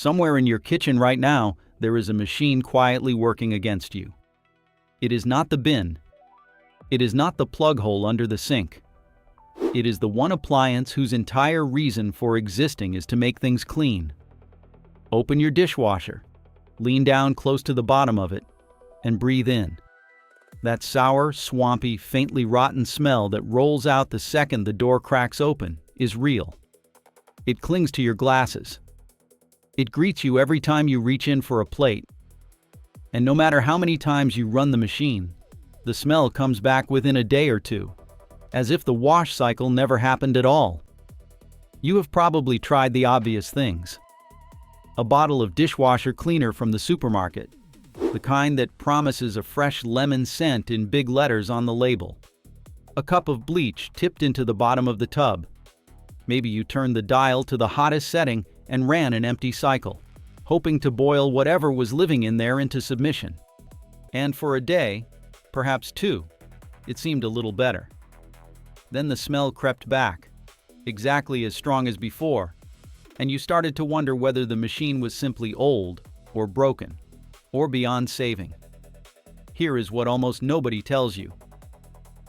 Somewhere in your kitchen right now, there is a machine quietly working against you. It is not the bin. It is not the plug hole under the sink. It is the one appliance whose entire reason for existing is to make things clean. Open your dishwasher, lean down close to the bottom of it, and breathe in. That sour, swampy, faintly rotten smell that rolls out the second the door cracks open is real. It clings to your glasses. It greets you every time you reach in for a plate. And no matter how many times you run the machine, the smell comes back within a day or two, as if the wash cycle never happened at all. You have probably tried the obvious things. A bottle of dishwasher cleaner from the supermarket, the kind that promises a fresh lemon scent in big letters on the label. A cup of bleach tipped into the bottom of the tub. Maybe you turned the dial to the hottest setting and ran an empty cycle, hoping to boil whatever was living in there into submission. And for a day, perhaps two, it seemed a little better. Then the smell crept back, exactly as strong as before, and you started to wonder whether the machine was simply old or broken, or beyond saving. Here is what almost nobody tells you.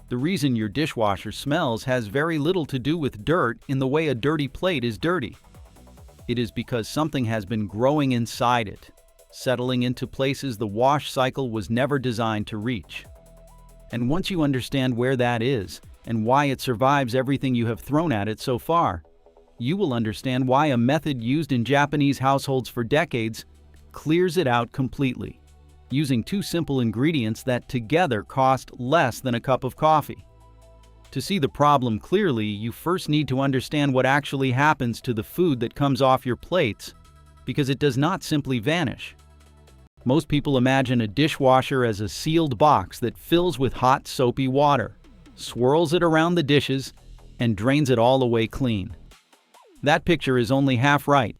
The reason your dishwasher smells has very little to do with dirt in the way a dirty plate is dirty. It is because something has been growing inside it, settling into places the wash cycle was never designed to reach. And once you understand where that is, and why it survives everything you have thrown at it so far, you will understand why a method used in Japanese households for decades clears it out completely, using two simple ingredients that together cost less than a cup of coffee. To see the problem clearly, you first need to understand what actually happens to the food that comes off your plates, because it does not simply vanish. Most people imagine a dishwasher as a sealed box that fills with hot, soapy water, swirls it around the dishes, and drains it all away clean. That picture is only half right.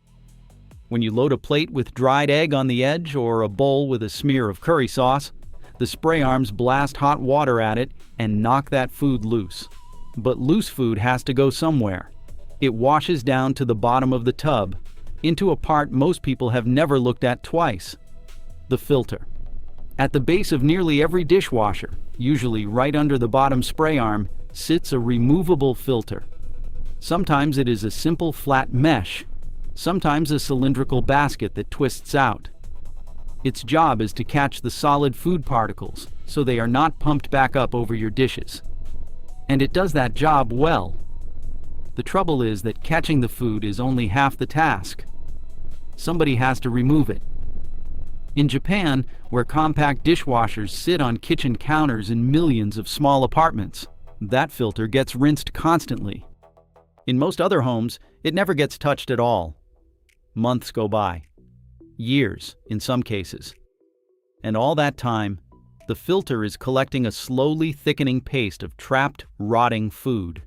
When you load a plate with dried egg on the edge or a bowl with a smear of curry sauce, the spray arms blast hot water at it and knock that food loose. But loose food has to go somewhere. It washes down to the bottom of the tub, into a part most people have never looked at twice: the filter. At the base of nearly every dishwasher, usually right under the bottom spray arm, sits a removable filter. Sometimes it is a simple flat mesh, sometimes a cylindrical basket that twists out. Its job is to catch the solid food particles so they are not pumped back up over your dishes. And it does that job well. The trouble is that catching the food is only half the task. Somebody has to remove it. In Japan, where compact dishwashers sit on kitchen counters in millions of small apartments, that filter gets rinsed constantly. In most other homes, it never gets touched at all. Months go by. Years, in some cases. And all that time, the filter is collecting a slowly thickening paste of trapped, rotting food.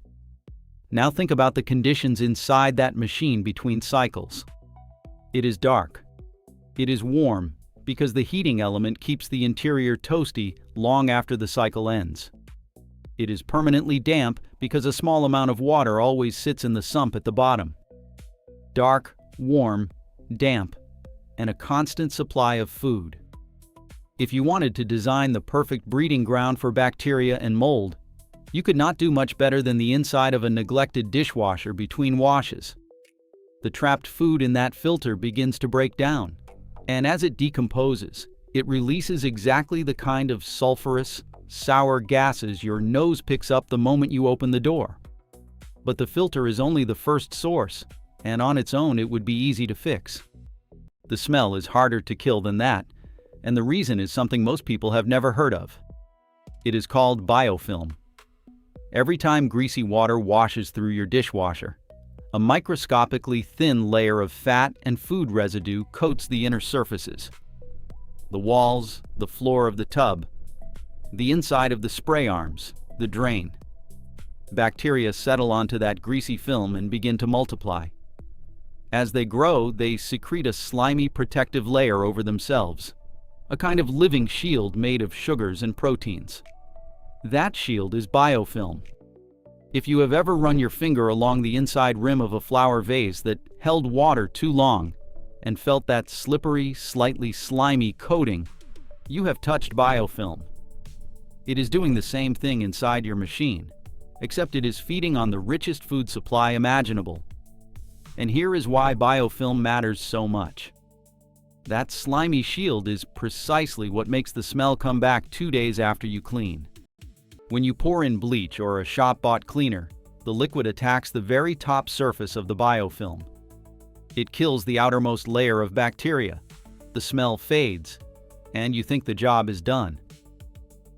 Now think about the conditions inside that machine between cycles. It is dark. It is warm, because the heating element keeps the interior toasty long after the cycle ends. It is permanently damp because a small amount of water always sits in the sump at the bottom. Dark, warm, damp, and a constant supply of food. If you wanted to design the perfect breeding ground for bacteria and mold, you could not do much better than the inside of a neglected dishwasher between washes. The trapped food in that filter begins to break down, and as it decomposes, it releases exactly the kind of sulfurous, sour gases your nose picks up the moment you open the door. But the filter is only the first source, and on its own it would be easy to fix. The smell is harder to kill than that, and the reason is something most people have never heard of. It is called biofilm. Every time greasy water washes through your dishwasher, a microscopically thin layer of fat and food residue coats the inner surfaces. The walls, the floor of the tub, the inside of the spray arms, the drain. Bacteria settle onto that greasy film and begin to multiply. As they grow, they secrete a slimy protective layer over themselves, a kind of living shield made of sugars and proteins. That shield is biofilm. If you have ever run your finger along the inside rim of a flower vase that held water too long, and felt that slippery, slightly slimy coating, you have touched biofilm. It is doing the same thing inside your machine, except it is feeding on the richest food supply imaginable. And here is why biofilm matters so much. That slimy shield is precisely what makes the smell come back 2 days after you clean. When you pour in bleach or a shop-bought cleaner, the liquid attacks the very top surface of the biofilm. It kills the outermost layer of bacteria, the smell fades, and you think the job is done.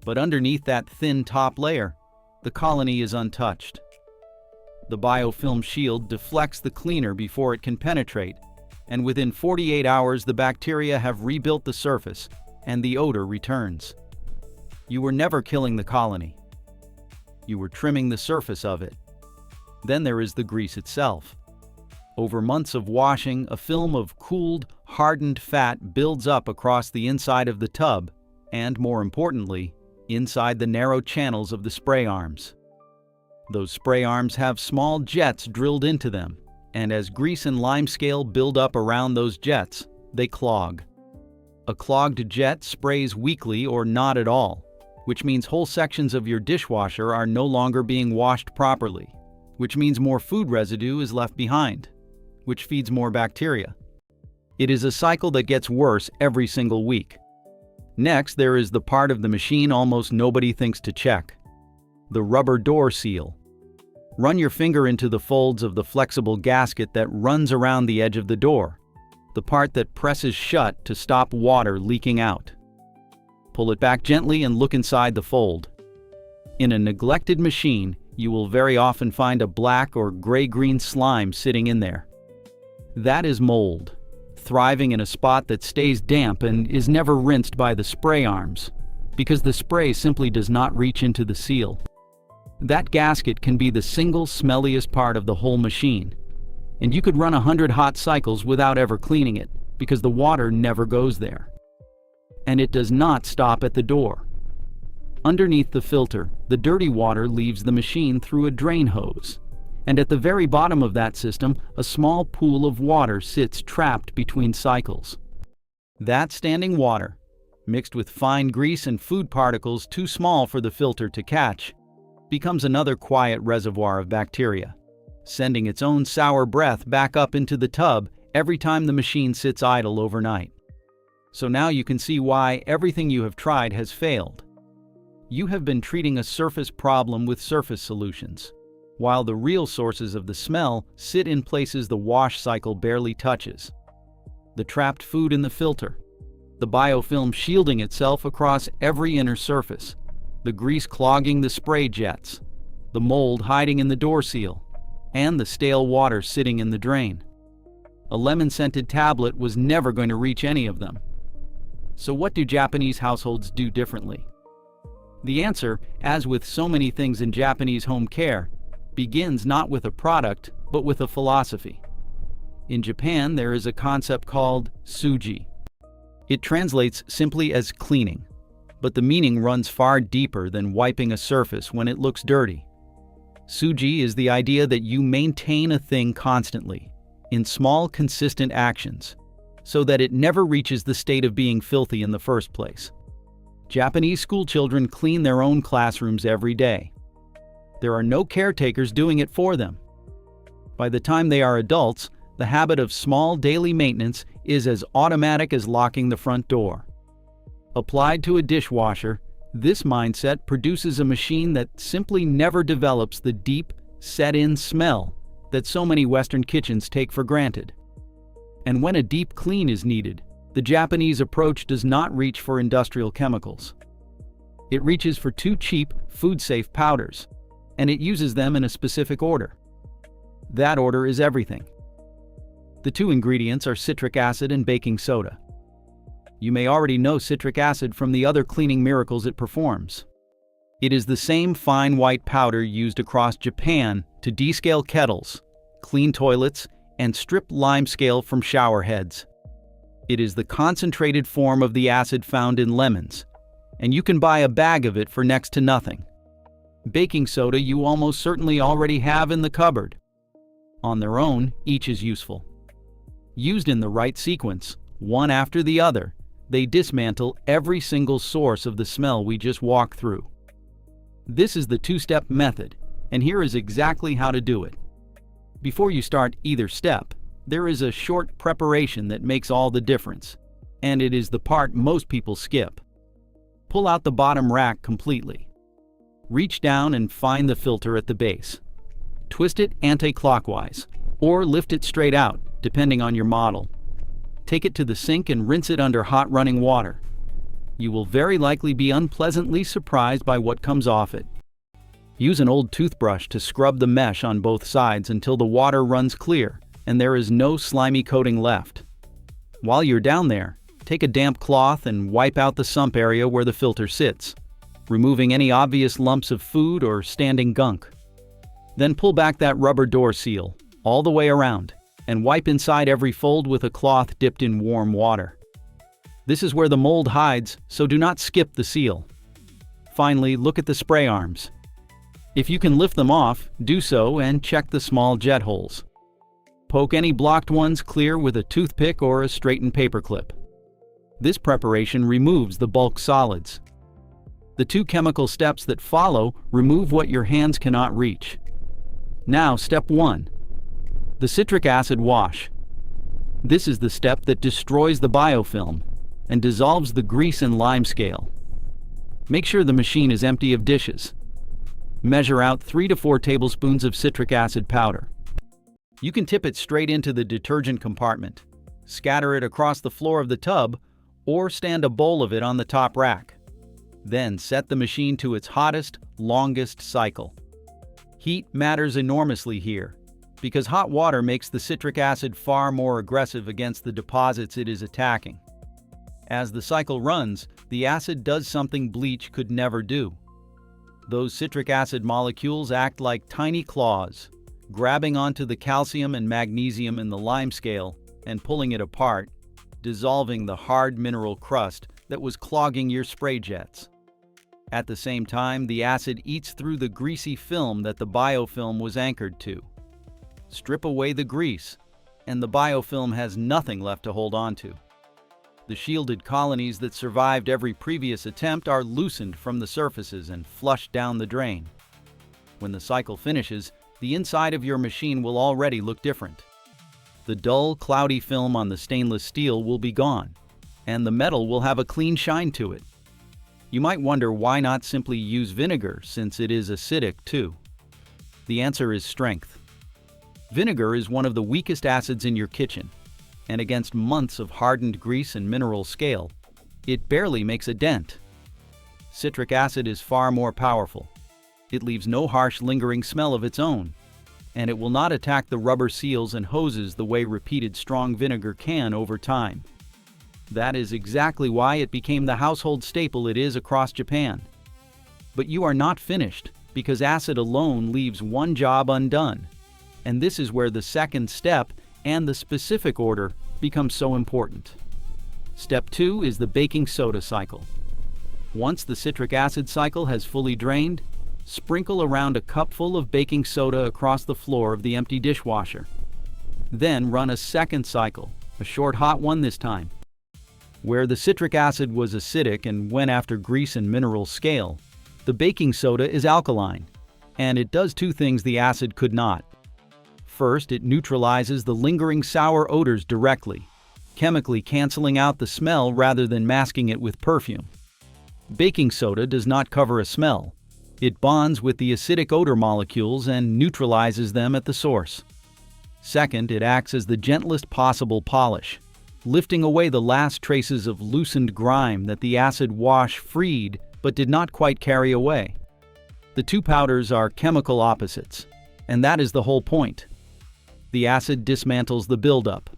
But underneath that thin top layer, the colony is untouched. The biofilm shield deflects the cleaner before it can penetrate, and within 48 hours the bacteria have rebuilt the surface and the odor returns. You were never killing the colony. You were trimming the surface of it. Then there is the grease itself. Over months of washing, a film of cooled, hardened fat builds up across the inside of the tub and, more importantly, inside the narrow channels of the spray arms. Those spray arms have small jets drilled into them, and as grease and limescale build up around those jets, they clog. A clogged jet sprays weakly or not at all, which means whole sections of your dishwasher are no longer being washed properly, which means more food residue is left behind, which feeds more bacteria. It is a cycle that gets worse every single week. Next, there is the part of the machine almost nobody thinks to check: the rubber door seal. Run your finger into the folds of the flexible gasket that runs around the edge of the door, the part that presses shut to stop water leaking out. Pull it back gently and look inside the fold. In a neglected machine, you will very often find a black or gray-green slime sitting in there. That is mold, thriving in a spot that stays damp and is never rinsed by the spray arms, because the spray simply does not reach into the seal. That gasket can be the single smelliest part of the whole machine, and you could run 100 hot cycles without ever cleaning it, because the water never goes there. And it does not stop at the door. Underneath the filter, the dirty water leaves the machine through a drain hose, and at the very bottom of that system, a small pool of water sits trapped between cycles. That standing water, mixed with fine grease and food particles too small for the filter to catch, becomes another quiet reservoir of bacteria, sending its own sour breath back up into the tub every time the machine sits idle overnight. So now you can see why everything you have tried has failed. You have been treating a surface problem with surface solutions, while the real sources of the smell sit in places the wash cycle barely touches. The trapped food in the filter, the biofilm shielding itself across every inner surface, the grease clogging the spray jets, the mold hiding in the door seal, and the stale water sitting in the drain. A lemon-scented tablet was never going to reach any of them. So what do Japanese households do differently? The answer, as with so many things in Japanese home care, begins not with a product, but with a philosophy. In Japan, there is a concept called suji. It translates simply as cleaning, but the meaning runs far deeper than wiping a surface when it looks dirty. Suji is the idea that you maintain a thing constantly, in small, consistent actions, so that it never reaches the state of being filthy in the first place. Japanese schoolchildren clean their own classrooms every day. There are no caretakers doing it for them. By the time they are adults, the habit of small daily maintenance is as automatic as locking the front door. Applied to a dishwasher, this mindset produces a machine that simply never develops the deep, set-in smell that so many Western kitchens take for granted. And when a deep clean is needed, the Japanese approach does not reach for industrial chemicals. It reaches for 2 cheap, food-safe powders, and it uses them in a specific order. That order is everything. The 2 ingredients are citric acid and baking soda. You may already know citric acid from the other cleaning miracles it performs. It is the same fine white powder used across Japan to descale kettles, clean toilets, and strip limescale from shower heads. It is the concentrated form of the acid found in lemons, and you can buy a bag of it for next to nothing. Baking soda you almost certainly already have in the cupboard. On their own, each is useful. Used in the right sequence, one after the other, they dismantle every single source of the smell we just walked through. This is the two-step method, and here is exactly how to do it. Before you start either step, there is a short preparation that makes all the difference, and it is the part most people skip. Pull out the bottom rack completely. Reach down and find the filter at the base. Twist it anti-clockwise, or lift it straight out, depending on your model. Take it to the sink and rinse it under hot running water. You will very likely be unpleasantly surprised by what comes off it. Use an old toothbrush to scrub the mesh on both sides until the water runs clear and there is no slimy coating left. While you're down there, take a damp cloth and wipe out the sump area where the filter sits, removing any obvious lumps of food or standing gunk. Then pull back that rubber door seal all the way around and wipe inside every fold with a cloth dipped in warm water. This is where the mold hides, so do not skip the seal. Finally, look at the spray arms. If you can lift them off, do so and check the small jet holes. Poke any blocked ones clear with a toothpick or a straightened paperclip. This preparation removes the bulk solids. The two chemical steps that follow remove what your hands cannot reach. Now, step 1. The citric acid wash. This is the step that destroys the biofilm and dissolves the grease and lime scale. Make sure the machine is empty of dishes. Measure out 3 to 4 tablespoons of citric acid powder. You can tip it straight into the detergent compartment, scatter it across the floor of the tub, or stand a bowl of it on the top rack. Then set the machine to its hottest, longest cycle. Heat matters enormously here, because hot water makes the citric acid far more aggressive against the deposits it is attacking. As the cycle runs, the acid does something bleach could never do. Those citric acid molecules act like tiny claws, grabbing onto the calcium and magnesium in the lime scale and pulling it apart, dissolving the hard mineral crust that was clogging your spray jets. At the same time, the acid eats through the greasy film that the biofilm was anchored to. Strip away the grease, and the biofilm has nothing left to hold on to. The shielded colonies that survived every previous attempt are loosened from the surfaces and flushed down the drain. When the cycle finishes, the inside of your machine will already look different. The dull, cloudy film on the stainless steel will be gone, and the metal will have a clean shine to it. You might wonder why not simply use vinegar, since it is acidic too. The answer is strength. Vinegar is one of the weakest acids in your kitchen, and against months of hardened grease and mineral scale, it barely makes a dent. Citric acid is far more powerful. It leaves no harsh, lingering smell of its own, and it will not attack the rubber seals and hoses the way repeated strong vinegar can over time. That is exactly why it became the household staple it is across Japan. But you are not finished, because acid alone leaves one job undone. And this is where the second step and the specific order become so important. Step 2 is the baking soda cycle. Once the citric acid cycle has fully drained, sprinkle around a cupful of baking soda across the floor of the empty dishwasher. Then run a second cycle, a short hot one this time. Where the citric acid was acidic and went after grease and mineral scale, the baking soda is alkaline, and it does two things the acid could not. First, it neutralizes the lingering sour odors directly, chemically canceling out the smell rather than masking it with perfume. Baking soda does not cover a smell. It bonds with the acidic odor molecules and neutralizes them at the source. Second, it acts as the gentlest possible polish, lifting away the last traces of loosened grime that the acid wash freed but did not quite carry away. The two powders are chemical opposites, and that is the whole point. The acid dismantles the buildup.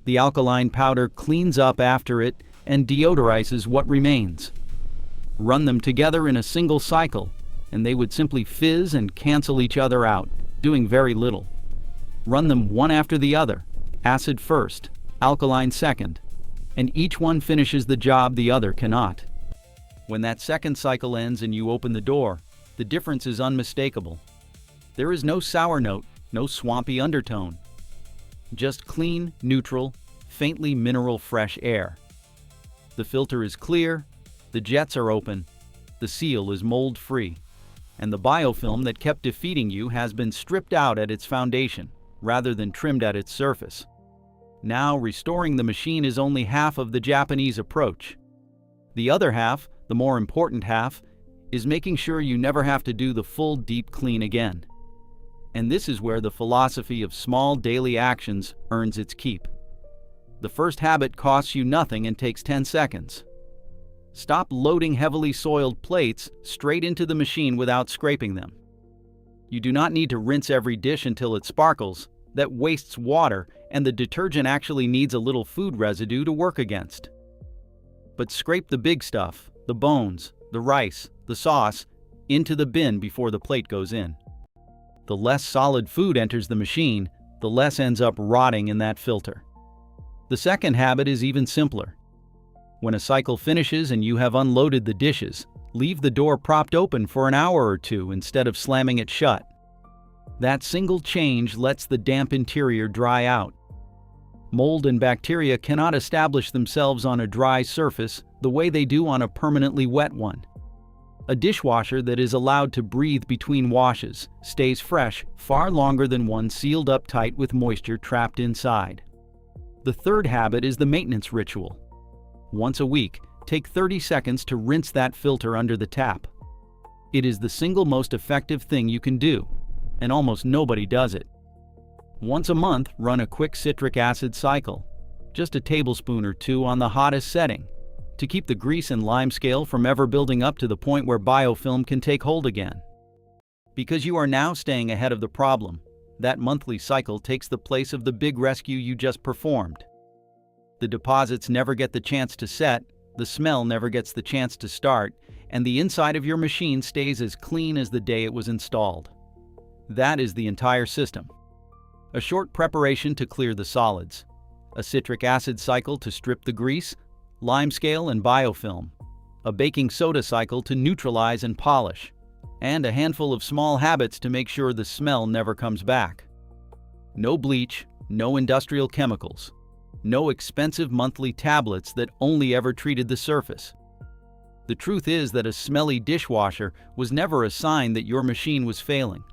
The alkaline powder cleans up after it and deodorizes what remains. Run them together in a single cycle, and they would simply fizz and cancel each other out, doing very little. Run them one after the other, acid first, alkaline second, and each one finishes the job the other cannot. When that second cycle ends and you open the door, the difference is unmistakable. There is no sour note, no swampy undertone. Just clean, neutral, faintly mineral fresh air. The filter is clear, the jets are open, the seal is mold-free, and the biofilm that kept defeating you has been stripped out at its foundation, rather than trimmed at its surface. Now, restoring the machine is only half of the Japanese approach. The other half, the more important half, is making sure you never have to do the full deep clean again. And this is where the philosophy of small daily actions earns its keep. The first habit costs you nothing and takes 10 seconds. Stop loading heavily soiled plates straight into the machine without scraping them. You do not need to rinse every dish until it sparkles. That wastes water, and the detergent actually needs a little food residue to work against. But scrape the big stuff, the bones, the rice, the sauce, into the bin before the plate goes in. The less solid food enters the machine, the less ends up rotting in that filter. The second habit is even simpler. When a cycle finishes and you have unloaded the dishes, leave the door propped open for an hour or two instead of slamming it shut. That single change lets the damp interior dry out. Mold and bacteria cannot establish themselves on a dry surface the way they do on a permanently wet one. A dishwasher that is allowed to breathe between washes stays fresh far longer than one sealed up tight with moisture trapped inside. The third habit is the maintenance ritual. Once a week, take 30 seconds to rinse that filter under the tap. It is the single most effective thing you can do, and almost nobody does it. Once a month, run a quick citric acid cycle, just a tablespoon or two on the hottest setting, to keep the grease and lime scale from ever building up to the point where biofilm can take hold again. Because you are now staying ahead of the problem, that monthly cycle takes the place of the big rescue you just performed. The deposits never get the chance to set, the smell never gets the chance to start, and the inside of your machine stays as clean as the day it was installed. That is the entire system. A short preparation to clear the solids, a citric acid cycle to strip the grease, limescale and biofilm, a baking soda cycle to neutralize and polish, and a handful of small habits to make sure the smell never comes back. No bleach, no industrial chemicals, no expensive monthly tablets that only ever treated the surface. The truth is that a smelly dishwasher was never a sign that your machine was failing.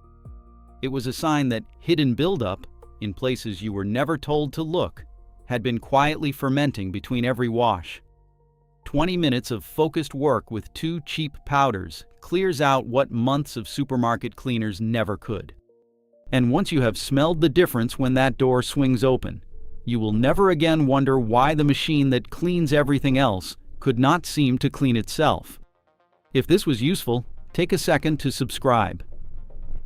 It was a sign that hidden buildup, in places you were never told to look, had been quietly fermenting between every wash. 20 minutes of focused work with 2 cheap powders clears out what months of supermarket cleaners never could. And once you have smelled the difference when that door swings open, you will never again wonder why the machine that cleans everything else could not seem to clean itself. If this was useful, take a second to subscribe.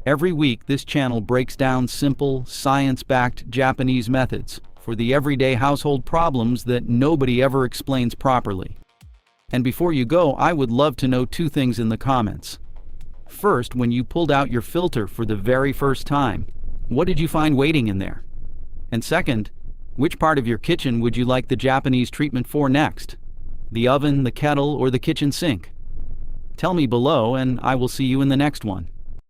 Every week, this channel breaks down simple, science-backed Japanese methods for the everyday household problems that nobody ever explains properly. And before you go, I would love to know 2 things in the comments. First, when you pulled out your filter for the very first time, what did you find waiting in there? And second, which part of your kitchen would you like the Japanese treatment for next? The oven, the kettle, or the kitchen sink? Tell me below, and I will see you in the next one.